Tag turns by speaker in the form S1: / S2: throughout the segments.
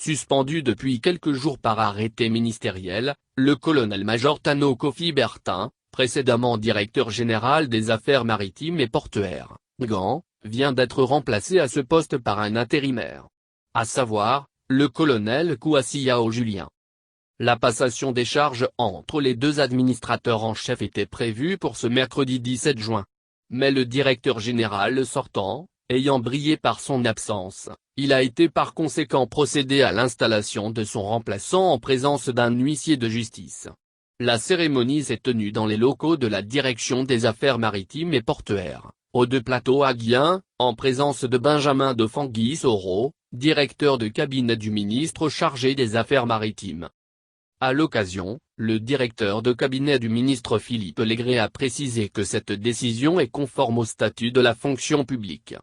S1: Suspendu depuis quelques jours par arrêté ministériel, le colonel-major Tano Kofi Bertin, précédemment directeur général des affaires maritimes et portuaires, (GAN), vient d'être remplacé à ce poste par un intérimaire. À savoir, le colonel Kouassi Yao Julien. La passation des charges entre les deux administrateurs en chef était prévue pour ce mercredi 17 juin. Mais le directeur général sortant, ayant brillé par son absence, il a été par conséquent procédé à l'installation de son remplaçant en présence d'un huissier de justice. La cérémonie s'est tenue dans les locaux de la Direction des Affaires Maritimes et Portuaires, aux Deux Plateaux à Gien, en présence de Benjamin de Fanguy-Soro, directeur de cabinet du ministre chargé des Affaires maritimes. À l'occasion, le directeur de cabinet du ministre Philippe Legré a précisé que cette décision est conforme au statut de la fonction publique.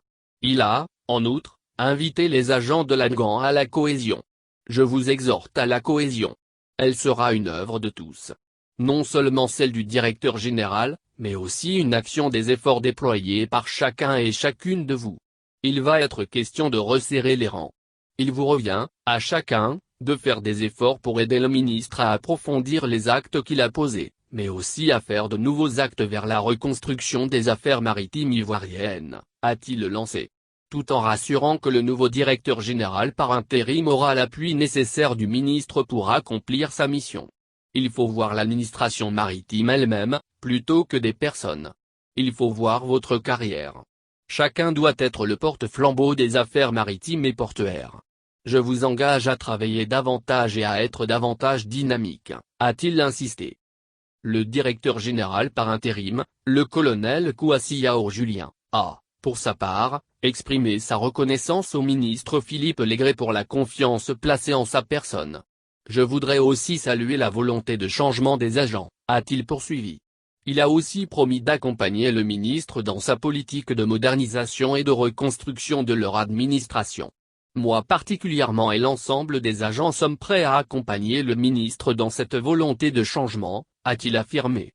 S1: Il a, en outre, invité les agents de la GAN à la cohésion. Je vous exhorte à la cohésion. Elle sera une œuvre de tous. Non seulement celle du directeur général, mais aussi une action des efforts déployés par chacun et chacune de vous. Il va être question de resserrer les rangs. Il vous revient, à chacun, de faire des efforts pour aider le ministre à approfondir les actes qu'il a posés, mais aussi à faire de nouveaux actes vers la reconstruction des affaires maritimes ivoiriennes, a-t-il lancé. Tout en rassurant que le nouveau directeur général par intérim aura l'appui nécessaire du ministre pour accomplir sa mission. Il faut voir l'administration maritime elle-même, plutôt que des personnes. Il faut voir votre carrière. Chacun doit être le porte-flambeau des affaires maritimes et portuaires. Je vous engage à travailler davantage et à être davantage dynamique, a-t-il insisté. Le directeur général par intérim, le colonel Kouassi Yao Julien, a, pour sa part, exprimé sa reconnaissance au ministre Philippe Legré pour la confiance placée en sa personne. Je voudrais aussi saluer la volonté de changement des agents, a-t-il poursuivi. Il a aussi promis d'accompagner le ministre dans sa politique de modernisation et de reconstruction de leur administration. Moi particulièrement et l'ensemble des agents sommes prêts à accompagner le ministre dans cette volonté de changement, a-t-il affirmé.